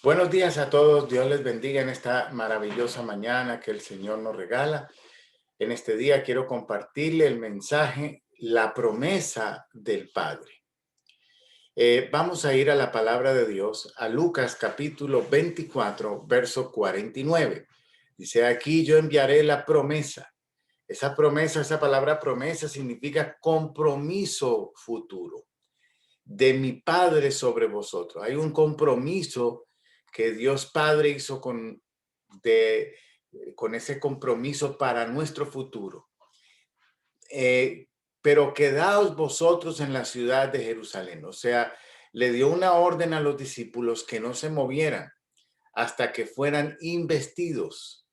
Buenos días a todos. Dios les bendiga en esta maravillosa mañana que el Señor nos regala. En este día quiero compartirle el mensaje, la promesa del Padre. Vamos a ir a la palabra de Dios, a Lucas capítulo 24, verso 49. Dice, aquí yo enviaré la promesa. Esa promesa, esa palabra promesa significa compromiso futuro de mi Padre sobre vosotros. Hay un compromiso que Dios Padre hizo de, con ese compromiso para nuestro futuro. Eh, pero quedaos vosotros en la ciudad de Jerusalén. O sea, le dio una orden a los discípulos que no se movieran hasta que fueran investidos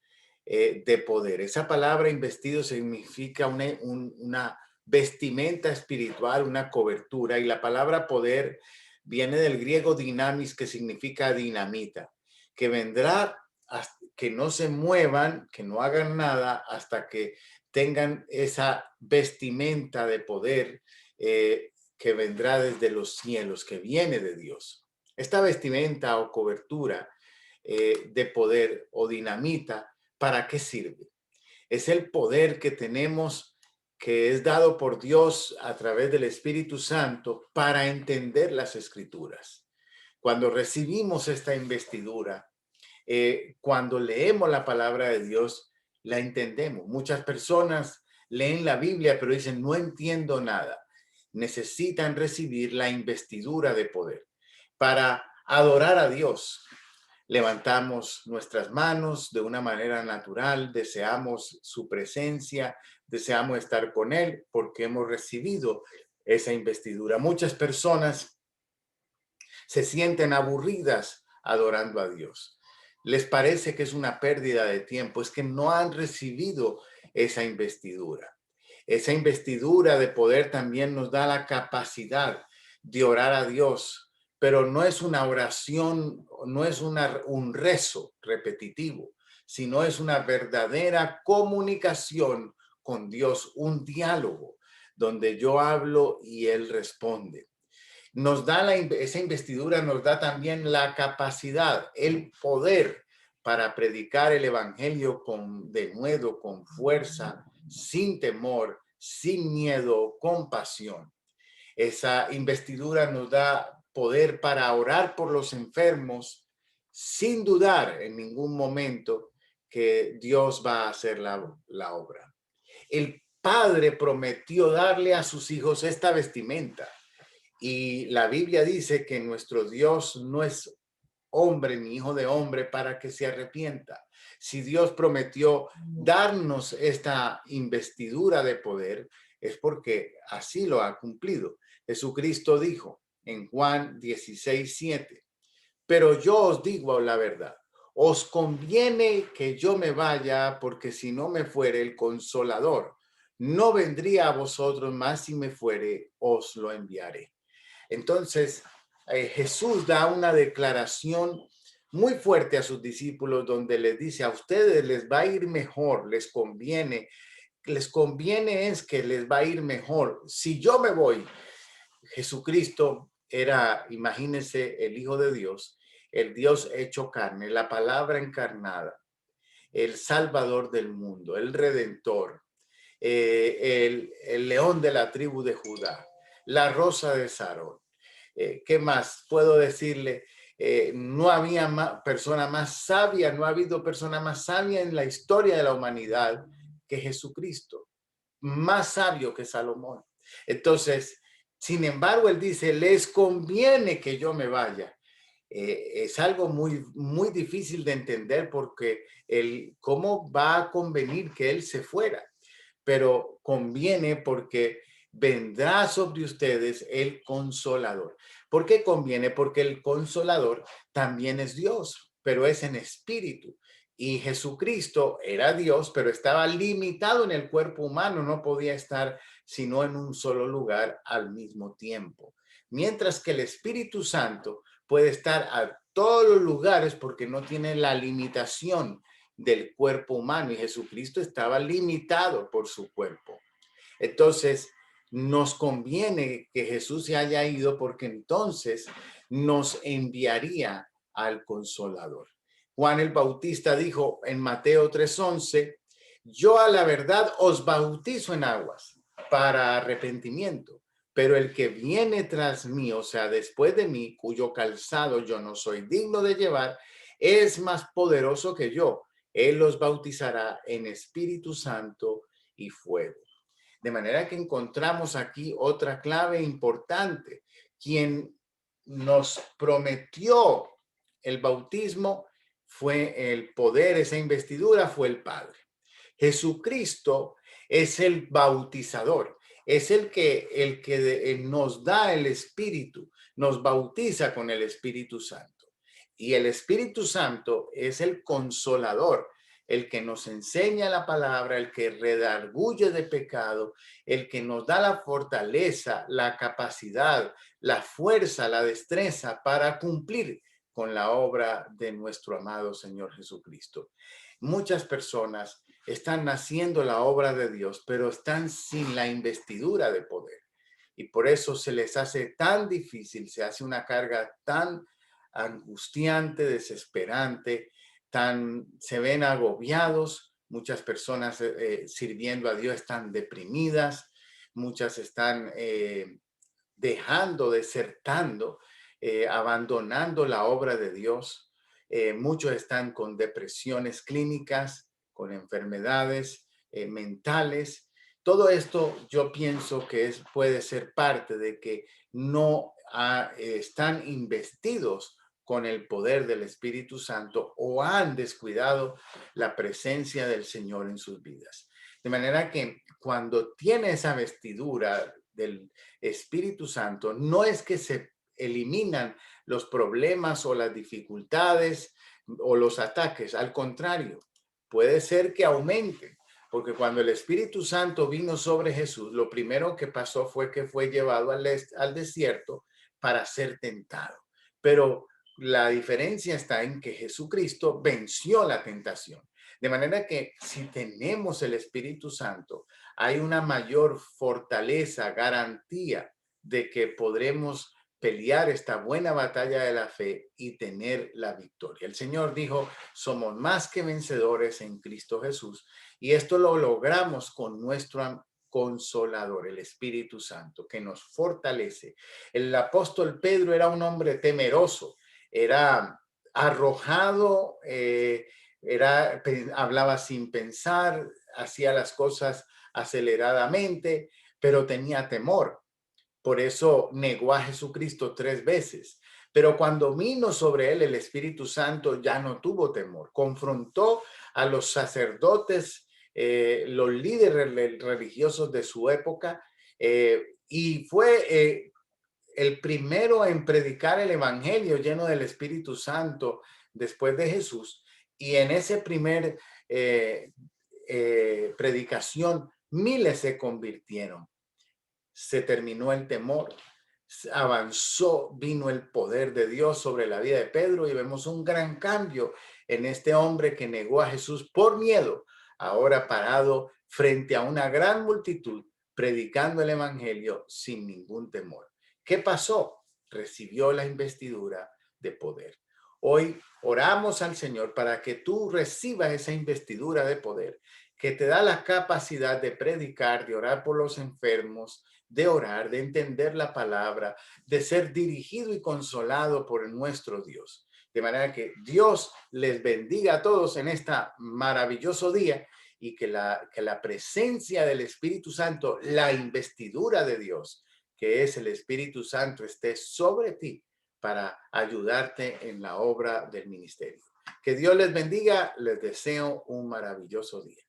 de poder. Esa palabra investido significa una vestimenta espiritual, una cobertura, y la palabra poder viene del griego dinamis, que significa dinamita, que vendrá que no se muevan, que no hagan nada hasta que tengan esa vestimenta de poder que vendrá desde los cielos, que viene de Dios. Esta vestimenta o cobertura de poder o dinamita, ¿para qué sirve? Es el poder que tenemos, que es dado por Dios a través del Espíritu Santo para entender las Escrituras. Cuando recibimos esta investidura, cuando leemos la palabra de Dios, la entendemos. Muchas personas leen la Biblia, pero dicen, no entiendo nada. Necesitan recibir la investidura de poder para adorar a Dios. Levantamos nuestras manos de una manera natural, deseamos su presencia, deseamos estar con Él porque hemos recibido esa investidura. Muchas personas se sienten aburridas adorando a Dios. Les parece que es una pérdida de tiempo, es que no han recibido esa investidura. Esa investidura de poder también nos da la capacidad de orar a Dios, pero no es una oración, no es un rezo repetitivo, sino es una verdadera comunicación con Dios, un diálogo donde yo hablo y Él responde. Nos da esa investidura, nos da también la capacidad, el poder para predicar el evangelio con denuedo, con fuerza, sin temor, sin miedo, con pasión. Esa investidura nos da poder para orar por los enfermos sin dudar en ningún momento que Dios va a hacer la obra. El Padre prometió darle a sus hijos esta vestimenta. Y la Biblia dice que nuestro Dios no es hombre ni hijo de hombre para que se arrepienta. Si Dios prometió darnos esta investidura de poder, es porque así lo ha cumplido. Jesucristo dijo en Juan 16:7, pero yo os digo la verdad, os conviene que yo me vaya, porque si no me fuere el Consolador, no vendría a vosotros, más si me fuere, os lo enviaré. Entonces, Jesús da una declaración muy fuerte a sus discípulos donde les dice, a ustedes les va a ir mejor, les conviene es que les va a ir mejor. Si yo me voy, Jesucristo era, imagínense, el Hijo de Dios, el Dios hecho carne, la palabra encarnada, el Salvador del mundo, el Redentor, el león de la tribu de Judá, la rosa de Sarón. ¿Qué más puedo decirle? No había persona más sabia, no ha habido persona más sabia en la historia de la humanidad que Jesucristo, más sabio que Salomón. Entonces, sin embargo, él dice, les conviene que yo me vaya. Es algo muy difícil de entender porque cómo va a convenir que él se fuera, pero conviene porque vendrá sobre ustedes el consolador. ¿Por qué conviene? Porque el consolador también es Dios, pero es en espíritu. Y Jesucristo era Dios, pero estaba limitado en el cuerpo humano, no podía estar sino en un solo lugar al mismo tiempo. Mientras que el Espíritu Santo puede estar a todos los lugares porque no tiene la limitación del cuerpo humano, y Jesucristo estaba limitado por su cuerpo. Entonces, nos conviene que Jesús se haya ido porque entonces nos enviaría al Consolador. Juan el Bautista dijo en Mateo 3:11, yo a la verdad os bautizo en aguas para arrepentimiento, pero el que viene tras mí, o sea, después de mí, cuyo calzado yo no soy digno de llevar, es más poderoso que yo. Él los bautizará en Espíritu Santo y fuego. De manera que encontramos aquí otra clave importante. Quien nos prometió el bautismo fue el poder, esa investidura fue el Padre. Jesucristo es el bautizador, es el que nos da el Espíritu, nos bautiza con el Espíritu Santo. Y el Espíritu Santo es el consolador, el que nos enseña la palabra, el que redarguye de pecado, el que nos da la fortaleza, la capacidad, la fuerza, la destreza para cumplir con la obra de nuestro amado Señor Jesucristo. Muchas personas están haciendo la obra de Dios, pero están sin la investidura de poder. Y por eso se les hace tan difícil, se hace una carga tan angustiante, desesperante, se ven agobiados. Muchas personas sirviendo a Dios están deprimidas, muchas están dejando, desertando, abandonando la obra de Dios. Muchos están con depresiones clínicas, con enfermedades mentales. Todo esto yo pienso que puede ser parte de que no están investidos con el poder del Espíritu Santo o han descuidado la presencia del Señor en sus vidas. De manera que cuando tiene esa vestidura del Espíritu Santo, no es que se eliminan los problemas o las dificultades o los ataques, al contrario, puede ser que aumenten, porque cuando el Espíritu Santo vino sobre Jesús, lo primero que pasó fue que fue llevado al desierto para ser tentado. Pero la diferencia está en que Jesucristo venció la tentación. De manera que si tenemos el Espíritu Santo, hay una mayor fortaleza, garantía de que podremos pelear esta buena batalla de la fe y tener la victoria. El Señor dijo, somos más que vencedores en Cristo Jesús, y esto lo logramos con nuestro Consolador, el Espíritu Santo, que nos fortalece. El apóstol Pedro era un hombre temeroso, era arrojado, hablaba sin pensar, hacía las cosas aceleradamente, pero tenía temor. Por eso negó a Jesucristo 3 veces. Pero cuando vino sobre él el Espíritu Santo, ya no tuvo temor. Confrontó a los sacerdotes, los líderes religiosos de su época, y fue el primero en predicar el evangelio lleno del Espíritu Santo después de Jesús. Y en ese primer predicación, miles se convirtieron. Se terminó el temor, avanzó, vino el poder de Dios sobre la vida de Pedro y vemos un gran cambio en este hombre que negó a Jesús por miedo, ahora parado frente a una gran multitud, predicando el evangelio sin ningún temor. ¿Qué pasó? Recibió la investidura de poder. Hoy oramos al Señor para que tú recibas esa investidura de poder, que te da la capacidad de predicar, de orar por los enfermos, de orar, de entender la palabra, de ser dirigido y consolado por nuestro Dios. De manera que Dios les bendiga a todos en este maravilloso día y que la presencia del Espíritu Santo, la investidura de Dios, que es el Espíritu Santo, esté sobre ti para ayudarte en la obra del ministerio. Que Dios les bendiga. Les deseo un maravilloso día.